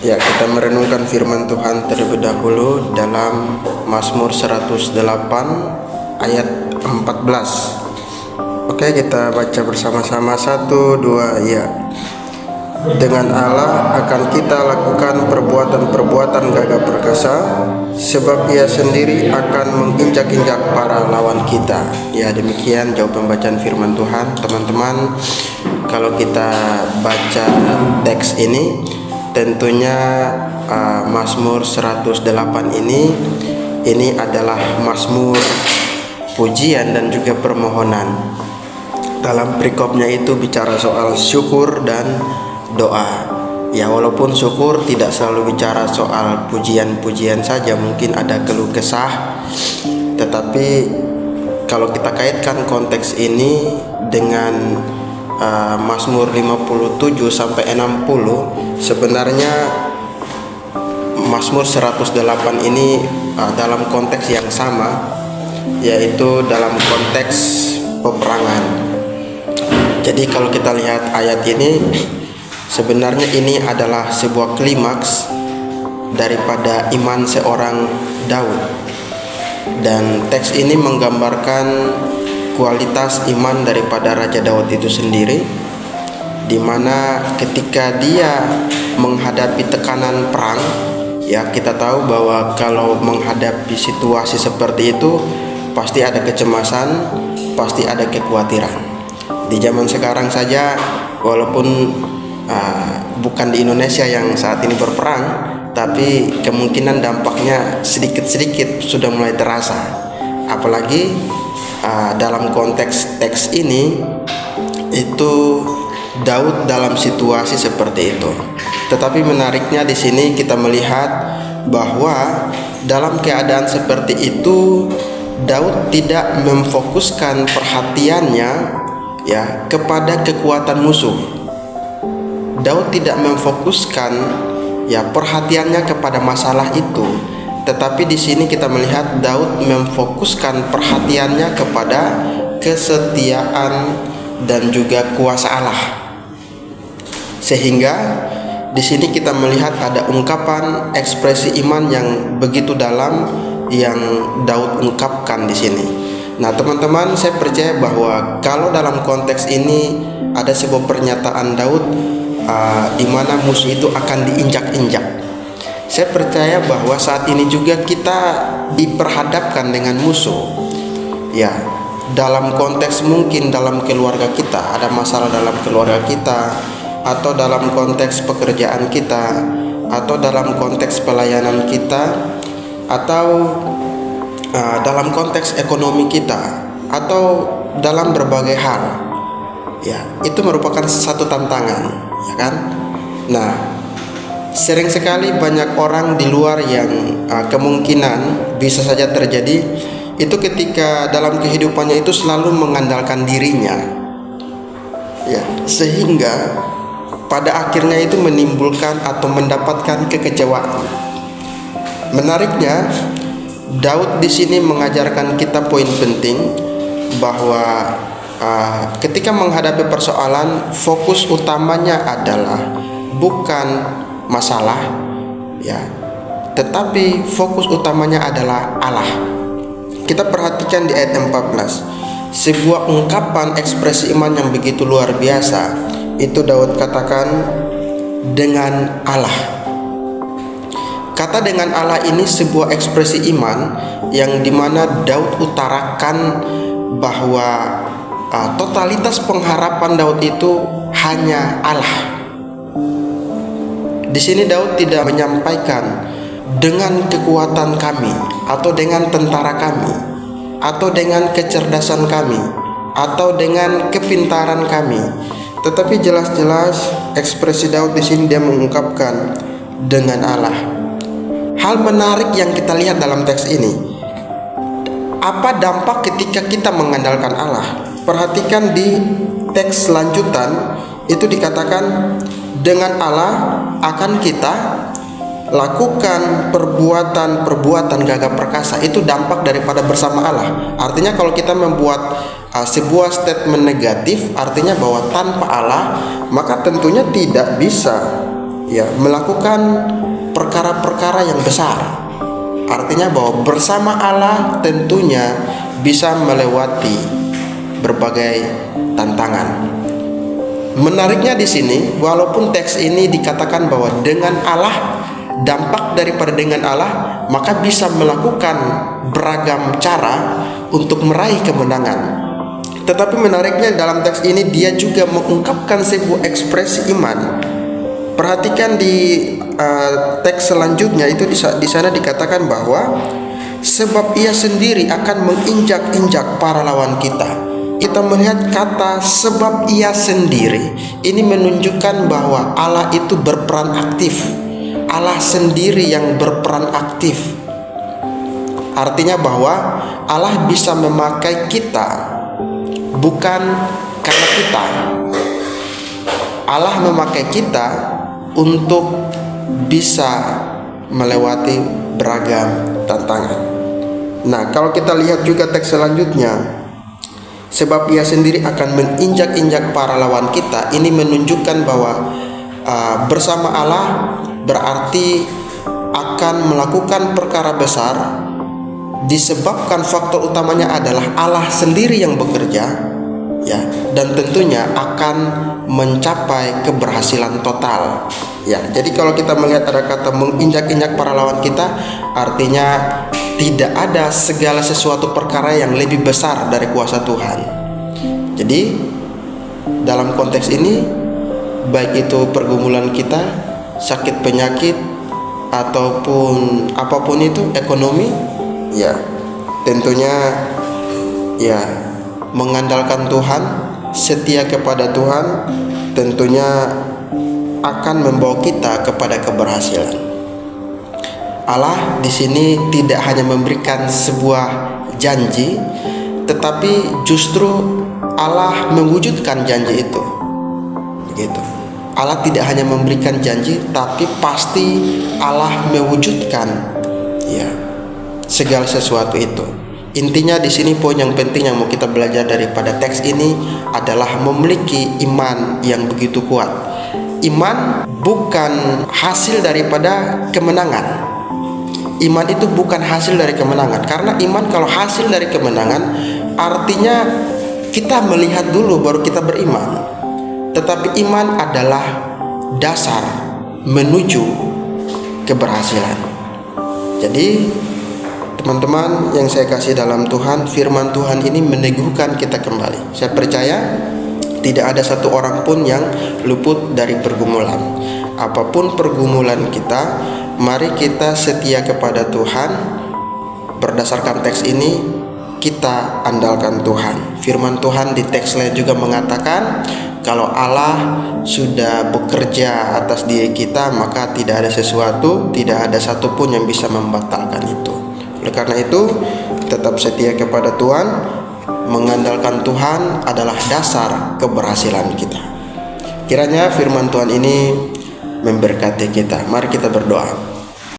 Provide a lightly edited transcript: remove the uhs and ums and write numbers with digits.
Ya, kita merenungkan firman Tuhan terlebih dahulu dalam Mazmur 108 ayat 14. Oke, kita baca bersama-sama. 1, 2, ya. Dengan Allah akan kita lakukan perbuatan-perbuatan gagah perkasa, sebab Ia sendiri akan menginjak-injak para lawan kita. Ya, demikian jawab pembacaan firman Tuhan. Teman-teman, kalau kita baca teks ini, tentunya Mazmur 108 ini adalah mazmur pujian dan juga permohonan. Dalam perikopnya itu bicara soal syukur dan doa. Ya, walaupun syukur tidak selalu bicara soal pujian-pujian saja, mungkin ada keluh kesah. Tetapi kalau kita kaitkan konteks ini dengan Mazmur 57 sampai 60, sebenarnya Mazmur 108 ini dalam konteks yang sama, yaitu dalam konteks peperangan. Jadi kalau kita lihat ayat ini, sebenarnya ini adalah sebuah klimaks daripada iman seorang Daud. Dan teks ini menggambarkan kualitas iman daripada Raja Daud itu sendiri, di mana ketika dia menghadapi tekanan perang, ya kita tahu bahwa kalau menghadapi situasi seperti itu pasti ada kecemasan, pasti ada kekhawatiran. Di zaman sekarang saja, walaupun bukan di Indonesia yang saat ini berperang, tapi kemungkinan dampaknya sedikit-sedikit sudah mulai terasa. Apalagi dalam konteks teks ini, itu Daud dalam situasi seperti itu. Tetapi menariknya di sini kita melihat bahwa dalam keadaan seperti itu, Daud tidak memfokuskan perhatiannya kepada kekuatan musuh. Daud tidak memfokuskan perhatiannya kepada masalah itu, tetapi di sini kita melihat Daud memfokuskan perhatiannya kepada kesetiaan dan juga kuasa Allah. Sehingga di sini kita melihat ada ungkapan ekspresi iman yang begitu dalam yang Daud ungkapkan di sini. Nah, teman-teman, saya percaya bahwa kalau dalam konteks ini ada sebuah pernyataan Daud di mana musuh itu akan diinjak-injak. Saya percaya bahwa saat ini juga kita diperhadapkan dengan musuh. Ya, dalam konteks mungkin dalam keluarga kita, ada masalah dalam keluarga kita, atau dalam konteks pekerjaan kita, atau dalam konteks pelayanan kita, atau dalam konteks ekonomi kita, atau dalam berbagai hal. Ya, itu merupakan satu tantangan, ya kan? Nah, sering sekali banyak orang di luar yang kemungkinan bisa saja terjadi itu ketika dalam kehidupannya itu selalu mengandalkan dirinya. Ya, sehingga pada akhirnya itu menimbulkan atau mendapatkan kekecewaan. Menariknya, Daud di sini mengajarkan kita poin penting bahwa ketika menghadapi persoalan, fokus utamanya adalah bukan masalah, ya, tetapi fokus utamanya adalah Allah. Kita perhatikan di ayat 14, sebuah ungkapan ekspresi iman yang begitu luar biasa. Itu Daud katakan dengan Allah. Kata dengan Allah ini sebuah ekspresi iman yang dimana Daud utarakan bahwa totalitas pengharapan Daud itu hanya Allah. Di sini Daud tidak menyampaikan dengan kekuatan kami, atau dengan tentara kami, atau dengan kecerdasan kami, atau dengan kepintaran kami, tetapi jelas-jelas ekspresi Daud di sini dia mengungkapkan dengan Allah. Hal menarik yang kita lihat dalam teks ini, apa dampak ketika kita mengandalkan Allah? Perhatikan di teks lanjutan, itu dikatakan dengan Allah akan kita lakukan perbuatan-perbuatan gagah perkasa. Itu dampak daripada bersama Allah. Artinya kalau kita membuat sebuah statement negatif, artinya bahwa tanpa Allah maka tentunya tidak bisa ya, melakukan perkara-perkara yang besar. Artinya bahwa bersama Allah tentunya bisa melewati berbagai tantangan. Menariknya di sini, walaupun teks ini dikatakan bahwa dengan Allah, dampak daripada dengan Allah, maka bisa melakukan beragam cara untuk meraih kemenangan. Tetapi menariknya dalam teks ini dia juga mengungkapkan sebuah ekspresi iman. Perhatikan di teks selanjutnya itu di sana dikatakan bahwa sebab ia sendiri akan menginjak-injak para lawan kita. Kita melihat kata sebab ia sendiri ini menunjukkan bahwa Allah itu berperan aktif. Allah sendiri yang berperan aktif. Artinya bahwa Allah bisa memakai kita bukan karena kita. Allah memakai kita untuk bisa melewati beragam tantangan. Nah, kalau kita lihat juga teks selanjutnya, sebab ia sendiri akan menginjak-injak para lawan kita, ini menunjukkan bahwa bersama Allah berarti akan melakukan perkara besar, disebabkan faktor utamanya adalah Allah sendiri yang bekerja, ya, dan tentunya akan mencapai keberhasilan total, ya. Jadi kalau kita melihat ada kata menginjak-injak para lawan kita, artinya tidak ada segala sesuatu perkara yang lebih besar dari kuasa Tuhan. Jadi dalam konteks ini, baik itu pergumulan kita, sakit penyakit, ataupun apapun itu, ekonomi, ya tentunya ya mengandalkan Tuhan, setia kepada Tuhan, tentunya akan membawa kita kepada keberhasilan. Allah di sini tidak hanya memberikan sebuah janji, tetapi justru Allah mewujudkan janji itu. Begitu. Allah tidak hanya memberikan janji, tapi pasti Allah mewujudkan, ya, segala sesuatu itu. Intinya di sini poin yang penting yang mau kita belajar daripada teks ini adalah memiliki iman yang begitu kuat. Iman bukan hasil daripada kemenangan. Iman itu bukan hasil dari kemenangan. Karena iman kalau hasil dari kemenangan, artinya kita melihat dulu baru kita beriman. Tetapi iman adalah dasar menuju keberhasilan. Jadi teman-teman yang saya kasih dalam Tuhan, firman Tuhan ini meneguhkan kita kembali. Saya percaya tidak ada satu orang pun yang luput dari pergumulan. Apapun pergumulan kita, mari kita setia kepada Tuhan. Berdasarkan teks ini, kita andalkan Tuhan. Firman Tuhan di teks lain juga mengatakan, kalau Allah sudah bekerja atas diri kita, maka tidak ada sesuatu, tidak ada satupun yang bisa membatalkan itu. Oleh karena itu, tetap setia kepada Tuhan. Mengandalkan Tuhan adalah dasar keberhasilan kita. Kiranya firman Tuhan ini memberkati kita. Mari kita berdoa.